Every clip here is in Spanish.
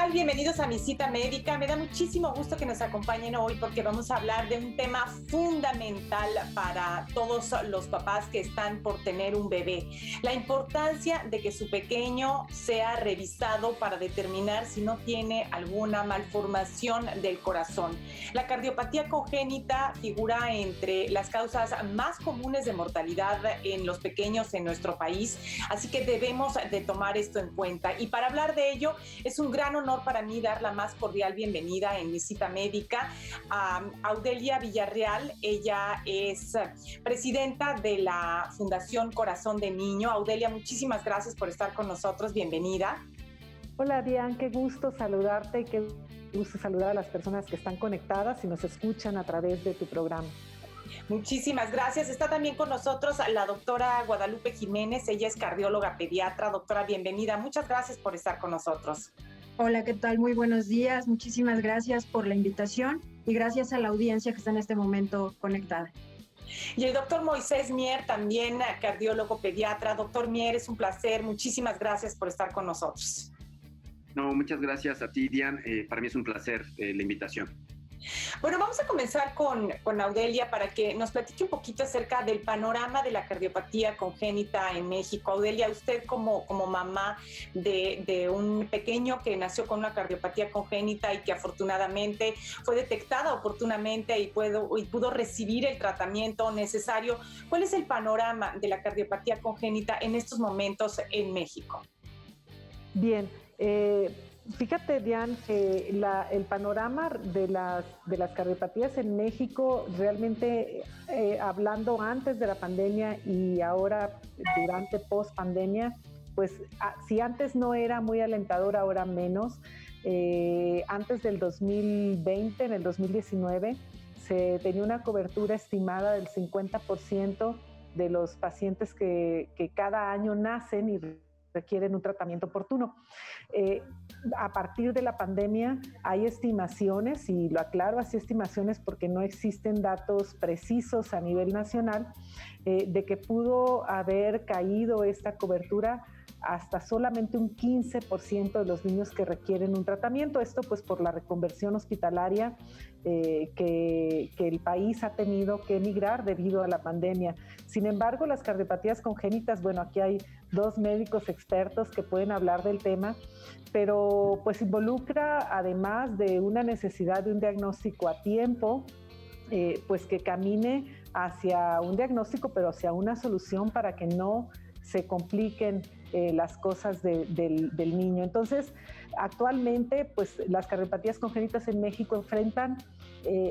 tal? Bienvenidos a Mi Cita Médica. Me da muchísimo gusto que nos acompañen hoy porque vamos a hablar de un tema fundamental para todos los papás que están por tener un bebé. La importancia de que su pequeño sea revisado para determinar si no tiene alguna malformación del corazón. La cardiopatía congénita figura entre las causas más comunes de mortalidad en los pequeños en nuestro país, así que debemos de tomar esto en cuenta. Y para hablar de ello, es un gran honor para mí dar la más cordial bienvenida en Mi Cita Médica a Audelia Villarreal. Ella es presidenta de la Fundación Corazón de Niño. Audelia, muchísimas gracias por estar con nosotros. Bienvenida. Hola, Diane, qué gusto saludarte y qué gusto saludar a las personas que están conectadas y nos escuchan a través de tu programa. Muchísimas gracias. Está también con nosotros la doctora Guadalupe Jiménez. Ella es cardióloga pediatra. Doctora, bienvenida. Muchas gracias por estar con nosotros. Hola, ¿qué tal? Muy buenos días. Muchísimas gracias por la invitación y gracias a la audiencia que está en este momento conectada. Y el doctor Moisés Mier, también cardiólogo pediatra. Doctor Mier, es un placer. Muchísimas gracias por estar con nosotros. No, muchas gracias a ti, Diane. Para mí es un placer la invitación. Bueno, vamos a comenzar con Audelia para que nos platique un poquito acerca del panorama de la cardiopatía congénita en México. Audelia, usted como mamá de un pequeño que nació con una cardiopatía congénita y que afortunadamente fue detectada oportunamente y pudo recibir el tratamiento necesario, ¿cuál es el panorama de la cardiopatía congénita en estos momentos en México? Bien, fíjate, Diane, que el panorama de las cardiopatías en México, realmente hablando antes de la pandemia y ahora durante post-pandemia, pues si antes no era muy alentador, ahora menos. Antes del 2020, en el 2019, se tenía una cobertura estimada del 50% de los pacientes que cada año nacen y requieren un tratamiento oportuno. A partir de la pandemia hay estimaciones, y lo aclaro, así estimaciones porque no existen datos precisos a nivel nacional, de que pudo haber caído esta cobertura hasta solamente un 15% de los niños que requieren un tratamiento. Esto pues por la reconversión hospitalaria que el país ha tenido que emigrar debido a la pandemia. Sin embargo, las cardiopatías congénitas, bueno, aquí hay dos médicos expertos que pueden hablar del tema, pero pues involucra, además de una necesidad de un diagnóstico a tiempo, pues que camine hacia un diagnóstico, pero hacia una solución para que no se compliquen las cosas del niño. Entonces, actualmente, pues las cardiopatías congénitas en México enfrentan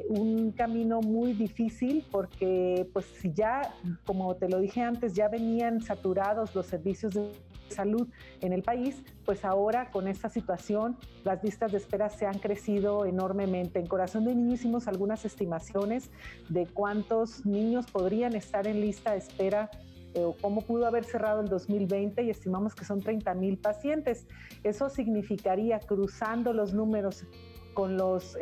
un camino muy difícil porque, pues si ya, como te lo dije antes, ya venían saturados los servicios de salud en el país, pues ahora con esta situación las listas de espera se han crecido enormemente. En Corazón de Niño hicimos algunas estimaciones de cuántos niños podrían estar en lista de espera o cómo pudo haber cerrado el 2020 y estimamos que son 30,000 pacientes. Eso significaría, cruzando los números con los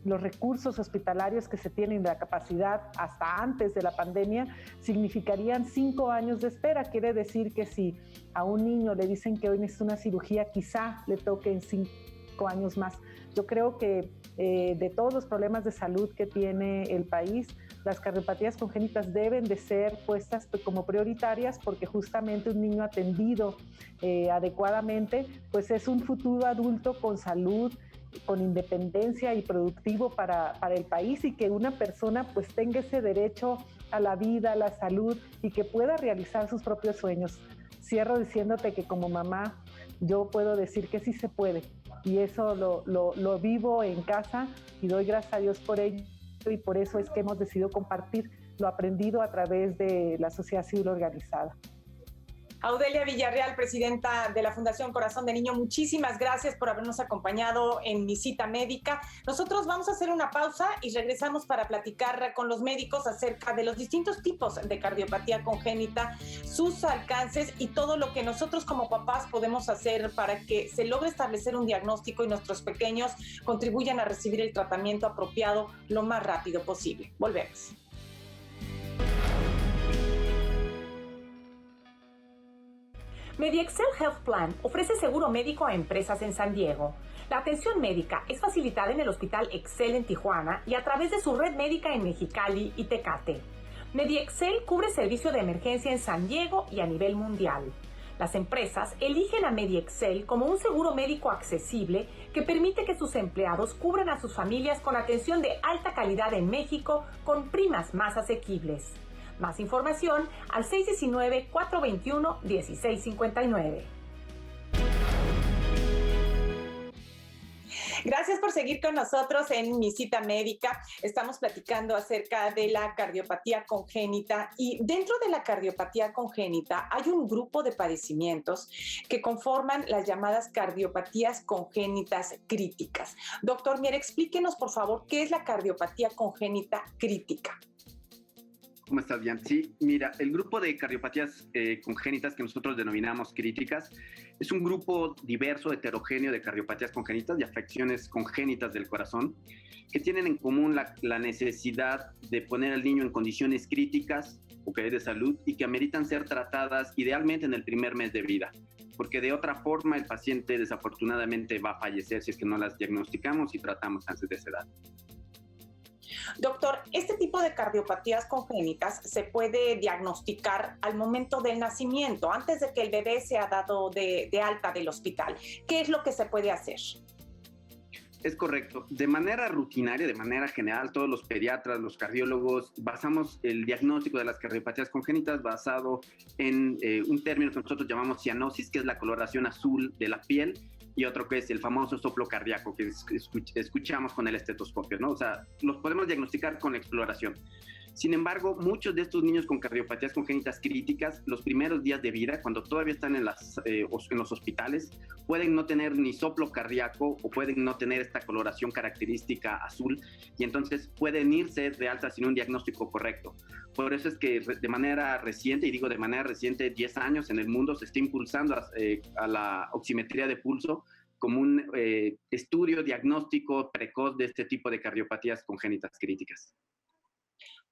recursos hospitalarios que se tienen, de la capacidad hasta antes de la pandemia, significarían 5 años de espera. Quiere decir que si a un niño le dicen que hoy necesita una cirugía, quizá le toque en 5 años más. Yo creo que de todos los problemas de salud que tiene el país, las cardiopatías congénitas deben de ser puestas como prioritarias porque justamente un niño atendido adecuadamente, pues es un futuro adulto con salud, con independencia y productivo para el país, y que una persona pues tenga ese derecho a la vida, a la salud y que pueda realizar sus propios sueños. Cierro diciéndote que como mamá yo puedo decir que sí se puede, y eso lo vivo en casa y doy gracias a Dios por ello, y por eso es que hemos decidido compartir lo aprendido a través de la sociedad civil organizada. Audelia Villarreal, presidenta de la Fundación Corazón de Niño, muchísimas gracias por habernos acompañado en Mi Cita Médica. Nosotros vamos a hacer una pausa y regresamos para platicar con los médicos acerca de los distintos tipos de cardiopatía congénita, sus alcances y todo lo que nosotros como papás podemos hacer para que se logre establecer un diagnóstico y nuestros pequeños contribuyan a recibir el tratamiento apropiado lo más rápido posible. Volvemos. MediExcel Health Plan ofrece seguro médico a empresas en San Diego. La atención médica es facilitada en el Hospital Excel en Tijuana y a través de su red médica en Mexicali y Tecate. MediExcel cubre servicio de emergencia en San Diego y a nivel mundial. Las empresas eligen a MediExcel como un seguro médico accesible que permite que sus empleados cubran a sus familias con atención de alta calidad en México con primas más asequibles. Más información al 619-421-1659. Gracias por seguir con nosotros en Mi Cita Médica. Estamos platicando acerca de la cardiopatía congénita y dentro de la cardiopatía congénita hay un grupo de padecimientos que conforman las llamadas cardiopatías congénitas críticas. Doctor Mier, explíquenos por favor qué es la cardiopatía congénita crítica. ¿Cómo estás, Diane? Sí, mira, el grupo de cardiopatías congénitas que nosotros denominamos críticas es un grupo diverso, heterogéneo de cardiopatías congénitas, de afecciones congénitas del corazón, que tienen en común la necesidad de poner al niño en condiciones críticas, de salud, y que ameritan ser tratadas idealmente en el primer mes de vida, porque de otra forma el paciente desafortunadamente va a fallecer si es que no las diagnosticamos y tratamos antes de esa edad. Doctor, este tipo de cardiopatías congénitas se puede diagnosticar al momento del nacimiento, antes de que el bebé sea dado de alta del hospital. ¿Qué es lo que se puede hacer? Es correcto. De manera rutinaria, de manera general, todos los pediatras, los cardiólogos, basamos el diagnóstico de las cardiopatías congénitas basado en un término que nosotros llamamos cianosis, que es la coloración azul de la piel, y otro que es el famoso soplo cardíaco que escuchamos con el estetoscopio, ¿no? O sea, los podemos diagnosticar con la exploración. Sin embargo, muchos de estos niños con cardiopatías congénitas críticas, los primeros días de vida, cuando todavía están en los hospitales, pueden no tener ni soplo cardíaco o pueden no tener esta coloración característica azul, y entonces pueden irse de alta sin un diagnóstico correcto. Por eso es que de manera reciente, y digo de manera reciente, 10 años en el mundo, se está impulsando a la oximetría de pulso como un estudio diagnóstico precoz de este tipo de cardiopatías congénitas críticas.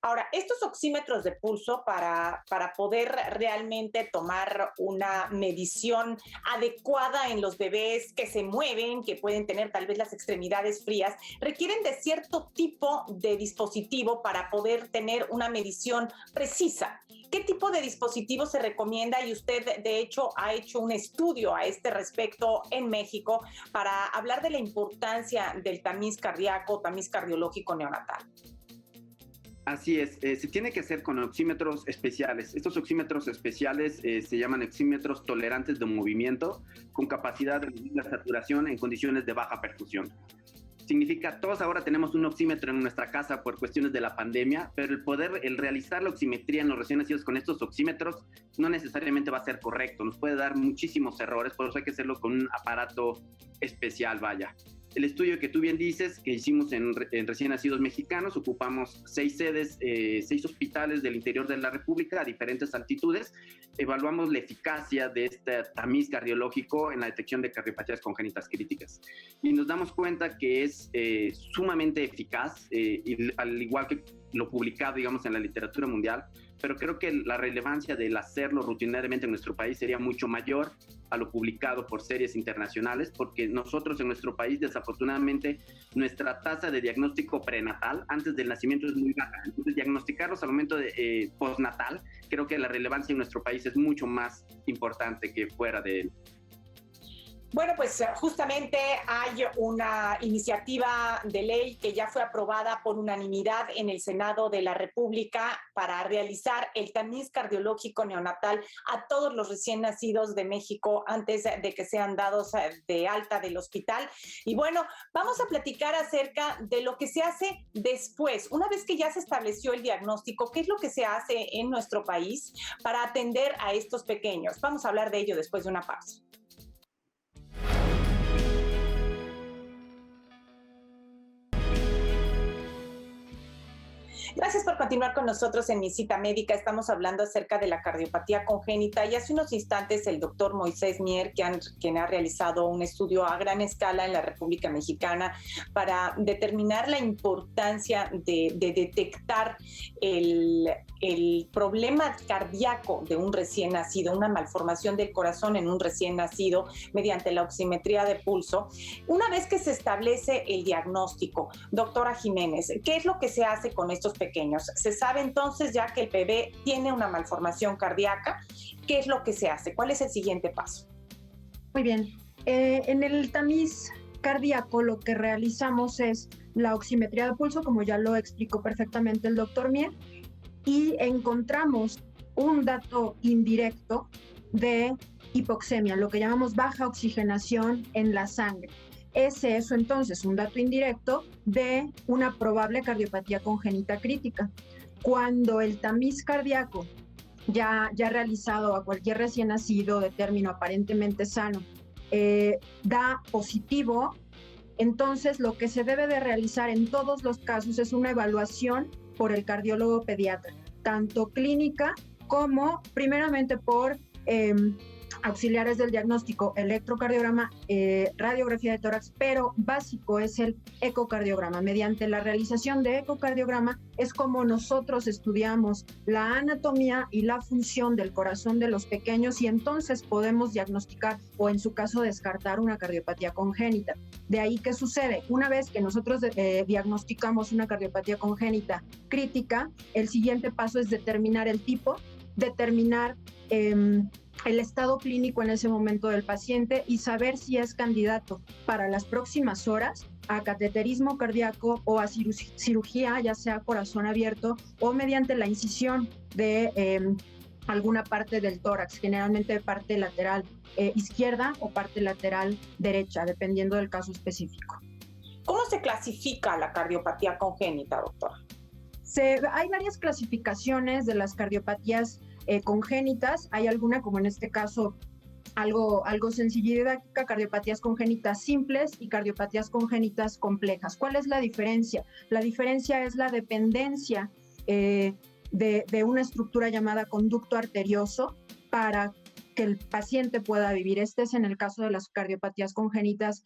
Ahora, estos oxímetros de pulso para poder realmente tomar una medición adecuada en los bebés que se mueven, que pueden tener tal vez las extremidades frías, requieren de cierto tipo de dispositivo para poder tener una medición precisa. ¿Qué tipo de dispositivo se recomienda? Y usted, de hecho, ha hecho un estudio a este respecto en México para hablar de la importancia del tamiz cardíaco, tamiz cardiológico neonatal. Así es, se tiene que hacer con oxímetros especiales. Estos oxímetros especiales se llaman oxímetros tolerantes de movimiento, con capacidad de medir la saturación en condiciones de baja perfusión. Significa, todos ahora tenemos un oxímetro en nuestra casa por cuestiones de la pandemia, pero el realizar la oximetría en los recién nacidos con estos oxímetros no necesariamente va a ser correcto, nos puede dar muchísimos errores, por eso hay que hacerlo con un aparato especial, vaya. El estudio que tú bien dices, que hicimos en recién nacidos mexicanos, ocupamos 6 sedes, 6 hospitales del interior de la República a diferentes altitudes. Evaluamos la eficacia de este tamiz cardiológico en la detección de cardiopatías congénitas críticas. Y nos damos cuenta que es sumamente eficaz, y al igual que lo publicado, digamos, en la literatura mundial, pero creo que la relevancia del hacerlo rutinariamente en nuestro país sería mucho mayor a lo publicado por series internacionales, porque nosotros en nuestro país, desafortunadamente, nuestra tasa de diagnóstico prenatal antes del nacimiento es muy baja. Entonces, diagnosticarlos al momento de postnatal, creo que la relevancia en nuestro país es mucho más importante que fuera de él. Bueno, pues justamente hay una iniciativa de ley que ya fue aprobada por unanimidad en el Senado de la República para realizar el tamiz cardiológico neonatal a todos los recién nacidos de México antes de que sean dados de alta del hospital. Y bueno, vamos a platicar acerca de lo que se hace después, una vez que ya se estableció el diagnóstico, qué es lo que se hace en nuestro país para atender a estos pequeños. Vamos a hablar de ello después de una pausa. Gracias por continuar con nosotros en Mi Cita Médica. Estamos hablando acerca de la cardiopatía congénita y hace unos instantes el doctor Moisés Mier, quien ha realizado un estudio a gran escala en la República Mexicana para determinar la importancia de detectar el problema cardíaco de un recién nacido, una malformación del corazón en un recién nacido mediante la oximetría de pulso. Una vez que se establece el diagnóstico, doctora Jiménez, ¿qué es lo que se hace con estos pequeños? ¿Se sabe entonces ya que el bebé tiene una malformación cardíaca? ¿Qué es lo que se hace? ¿Cuál es el siguiente paso? Muy bien. En el tamiz cardíaco lo que realizamos es la oximetría de pulso, como ya lo explicó perfectamente el doctor Mier, y encontramos un dato indirecto de hipoxemia, lo que llamamos baja oxigenación en la sangre. Es eso entonces un dato indirecto de una probable cardiopatía congénita crítica. Cuando el tamiz cardíaco ya realizado a cualquier recién nacido de término aparentemente sano da positivo, entonces lo que se debe de realizar en todos los casos es una evaluación por el cardiólogo pediatra, tanto clínica como primeramente por auxiliares del diagnóstico, electrocardiograma, radiografía de tórax, pero básico es el ecocardiograma. Mediante la realización de ecocardiograma es como nosotros estudiamos la anatomía y la función del corazón de los pequeños y entonces podemos diagnosticar o en su caso descartar una cardiopatía congénita. De ahí, ¿qué sucede? Una vez que nosotros diagnosticamos una cardiopatía congénita crítica, el siguiente paso es determinar el tipo, determinar el estado clínico en ese momento del paciente y saber si es candidato para las próximas horas a cateterismo cardíaco o a cirugía, ya sea corazón abierto o mediante la incisión de alguna parte del tórax, generalmente parte lateral izquierda o parte lateral derecha, dependiendo del caso específico. ¿Cómo se clasifica la cardiopatía congénita, doctora? Hay varias clasificaciones de las cardiopatías congénitas. Hay alguna, como en este caso, algo sencilla y didáctica, cardiopatías congénitas simples y cardiopatías congénitas complejas. ¿Cuál es la diferencia? La diferencia es la dependencia de una estructura llamada conducto arterioso para que el paciente pueda vivir. Este es en el caso de las cardiopatías congénitas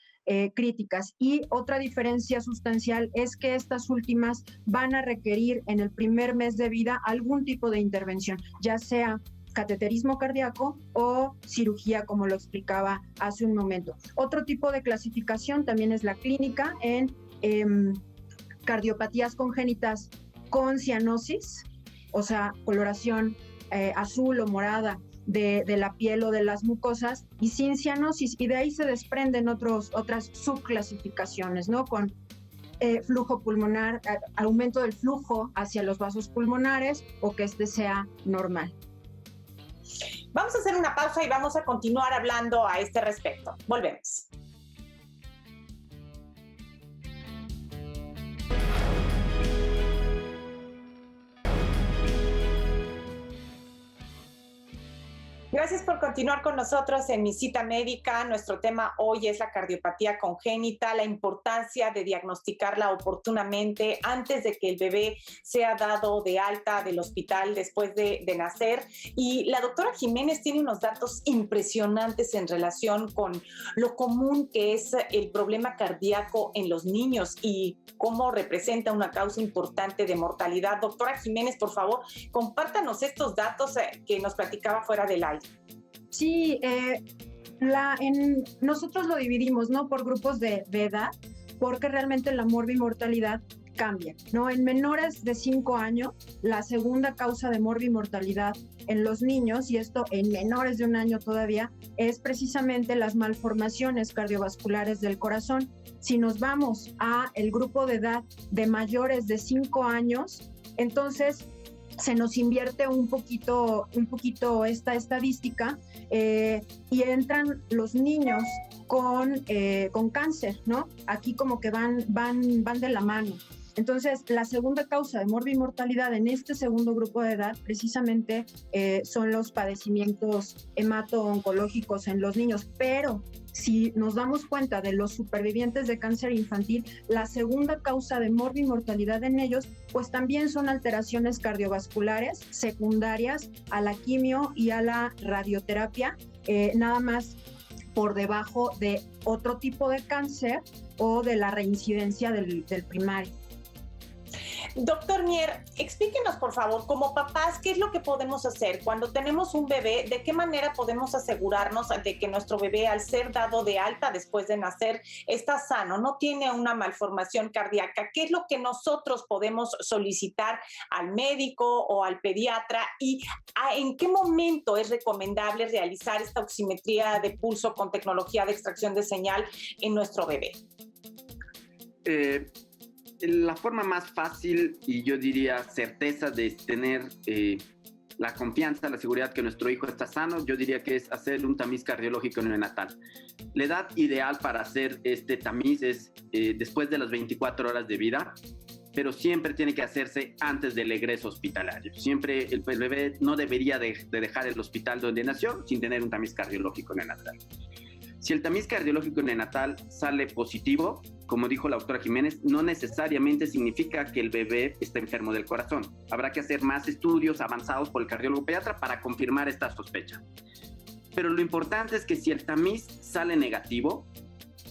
críticas. Y otra diferencia sustancial es que estas últimas van a requerir en el primer mes de vida algún tipo de intervención, ya sea cateterismo cardíaco o cirugía, como lo explicaba hace un momento. Otro tipo de clasificación también es la clínica en cardiopatías congénitas con cianosis, o sea, coloración azul o morada de la piel o de las mucosas, y sin cianosis, y de ahí se desprenden otras subclasificaciones, ¿no? Con flujo pulmonar, aumento del flujo hacia los vasos pulmonares o que este sea normal. Vamos a hacer una pausa y vamos a continuar hablando a este respecto. Volvemos. Gracias por continuar con nosotros en Mi Cita Médica. Nuestro tema hoy es la cardiopatía congénita, la importancia de diagnosticarla oportunamente antes de que el bebé sea dado de alta del hospital después de nacer. Y la doctora Jiménez tiene unos datos impresionantes en relación con lo común que es el problema cardíaco en los niños y cómo representa una causa importante de mortalidad. Doctora Jiménez, por favor, compártanos estos datos que nos platicaba fuera del aire. Sí, nosotros lo dividimos, ¿no?, por grupos de edad, porque realmente la morbimortalidad cambia, ¿no? En menores de 5 años, la segunda causa de morbimortalidad en los niños, y esto en menores de 1 año todavía, es precisamente las malformaciones cardiovasculares del corazón. Si nos vamos a el grupo de edad de mayores de 5 años, entonces se nos invierte un poquito esta estadística y entran los niños con cáncer, ¿no? Aquí como que van de la mano. Entonces, la segunda causa de morbimortalidad en este segundo grupo de edad precisamente son los padecimientos hemato-oncológicos en los niños, pero si nos damos cuenta de los supervivientes de cáncer infantil, la segunda causa de morbimortalidad en ellos, pues también son alteraciones cardiovasculares secundarias a la quimio y a la radioterapia, nada más por debajo de otro tipo de cáncer o de la reincidencia del primario. Doctor Mier, explíquenos por favor, como papás, ¿qué es lo que podemos hacer cuando tenemos un bebé? ¿De qué manera podemos asegurarnos de que nuestro bebé, al ser dado de alta después de nacer, está sano, no tiene una malformación cardíaca? ¿Qué es lo que nosotros podemos solicitar al médico o al pediatra? ¿Y en qué momento es recomendable realizar esta oximetría de pulso con tecnología de extracción de señal en nuestro bebé? La forma más fácil y yo diría certeza de tener la confianza, la seguridad que nuestro hijo está sano, yo diría que es hacer un tamiz cardiológico neonatal. La edad ideal para hacer este tamiz es después de las 24 horas de vida, pero siempre tiene que hacerse antes del egreso hospitalario. Siempre el bebé no debería de dejar el hospital donde nació sin tener un tamiz cardiológico neonatal. Si el tamiz cardiológico neonatal sale positivo, como dijo la doctora Jiménez, no necesariamente significa que el bebé esté enfermo del corazón. Habrá que hacer más estudios avanzados por el cardiólogo pediatra para confirmar esta sospecha. Pero lo importante es que si el tamiz sale negativo,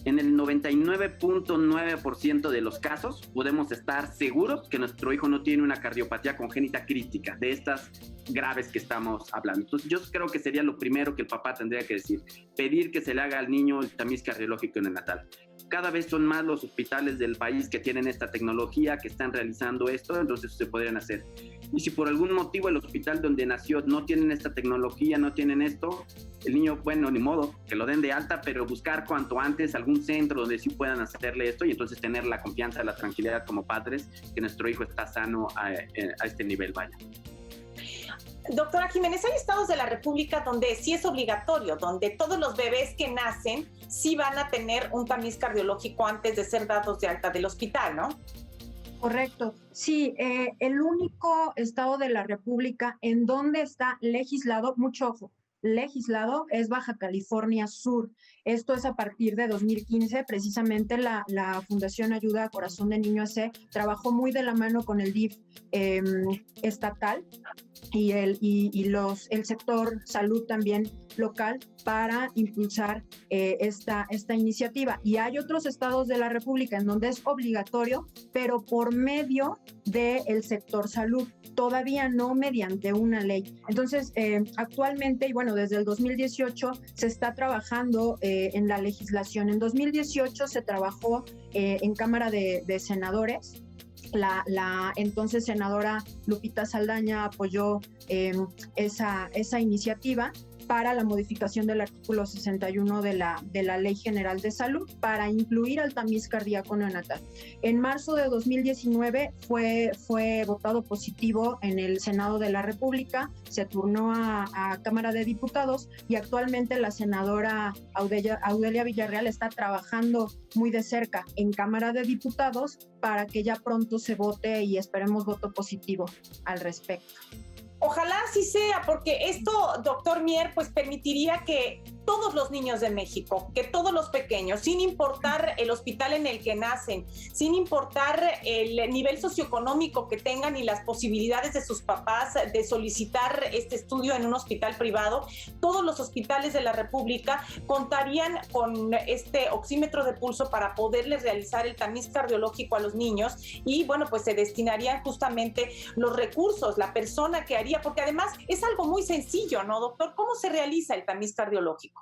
en el 99.9% de los casos podemos estar seguros que nuestro hijo no tiene una cardiopatía congénita crítica, de estas graves que estamos hablando. Entonces yo creo que sería lo primero que el papá tendría que decir, pedir que se le haga al niño el tamiz cardiológico neonatal. Cada vez son más los hospitales del país que tienen esta tecnología, que están realizando esto, entonces se podrían hacer. Y si por algún motivo el hospital donde nació no tienen esta tecnología, no tienen esto, el niño, bueno, ni modo, que lo den de alta, pero buscar cuanto antes algún centro donde sí puedan hacerle esto y entonces tener la confianza, la tranquilidad como padres que nuestro hijo está sano a este nivel, vaya. Doctora Jiménez, hay estados de la República donde sí es obligatorio, donde todos los bebés que nacen sí van a tener un tamiz cardiológico antes de ser dados de alta del hospital, ¿no? Correcto. Sí, el único estado de la República en donde está legislado, mucho ojo, legislado es Baja California Sur. Esto es a partir de 2015. Precisamente la Fundación Ayuda a Corazón de Niño AC trabajó muy de la mano con el DIF estatal y el sector salud también local para impulsar esta iniciativa. Y hay otros estados de la República en donde es obligatorio, pero por medio del sector salud, todavía no mediante una ley. Entonces, actualmente, y bueno, desde el 2018 se está trabajando en la legislación. En 2018 se trabajó en Cámara de Senadores. La entonces senadora Lupita Saldaña apoyó esa iniciativa para la modificación del artículo 61 de la Ley General de Salud para incluir al tamiz cardíaco neonatal. En marzo de 2019 fue votado positivo en el Senado de la República, se turnó a Cámara de Diputados y actualmente la senadora Audelia Villarreal está trabajando muy de cerca en Cámara de Diputados para que ya pronto se vote y esperemos voto positivo al respecto. Ojalá así sea, porque esto, doctor Mier, pues permitiría que todos los niños de México, que todos los pequeños, sin importar el hospital en el que nacen, sin importar el nivel socioeconómico que tengan y las posibilidades de sus papás de solicitar este estudio en un hospital privado, todos los hospitales de la República contarían con este oxímetro de pulso para poderles realizar el tamiz cardiológico a los niños y, bueno, pues se destinarían justamente los recursos, la persona que haría, porque además es algo muy sencillo, ¿no, doctor? ¿Cómo se realiza el tamiz cardiológico?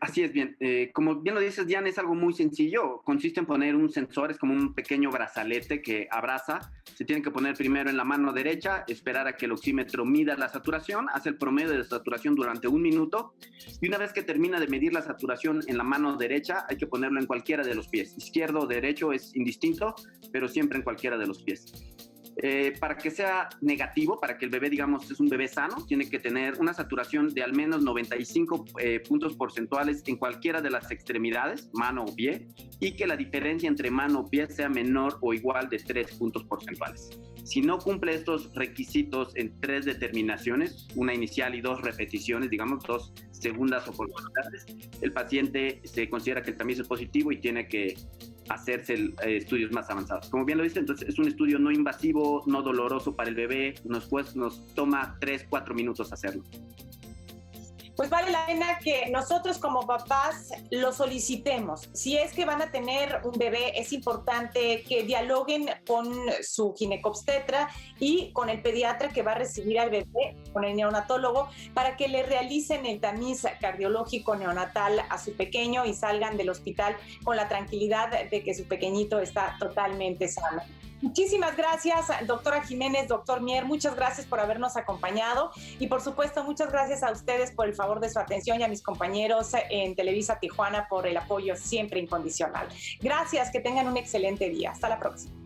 Así es, bien. Como bien lo dices, Diana, es algo muy sencillo. Consiste en poner un sensor, es como un pequeño brazalete que abraza. Se tiene que poner primero en la mano derecha, esperar a que el oxímetro mida la saturación, hace el promedio de saturación durante 1 minuto y una vez que termina de medir la saturación en la mano derecha, hay que ponerlo en cualquiera de los pies. Izquierdo o derecho es indistinto, pero siempre en cualquiera de los pies. Para que sea negativo, para que el bebé, digamos, es un bebé sano, tiene que tener una saturación de al menos 95 puntos porcentuales en cualquiera de las extremidades, mano o pie, y que la diferencia entre mano o pie sea menor o igual de 3 puntos porcentuales. Si no cumple estos requisitos en 3 determinaciones, una inicial y 2 repeticiones, digamos, 2 segundas oportunidades, el paciente se considera que el tamiz es positivo y tiene que hacerse estudios más avanzados. Como bien lo dice, entonces es un estudio no invasivo, no doloroso para el bebé, nos toma 3-4 minutos hacerlo. Pues vale la pena que nosotros como papás lo solicitemos. Si es que van a tener un bebé, es importante que dialoguen con su ginecobstetra y con el pediatra que va a recibir al bebé, con el neonatólogo, para que le realicen el tamiz cardiológico neonatal a su pequeño y salgan del hospital con la tranquilidad de que su pequeñito está totalmente sano. Muchísimas gracias, doctora Jiménez, doctor Mier, muchas gracias por habernos acompañado y por supuesto muchas gracias a ustedes por el favor de su atención y a mis compañeros en Televisa Tijuana por el apoyo siempre incondicional. Gracias, que tengan un excelente día. Hasta la próxima.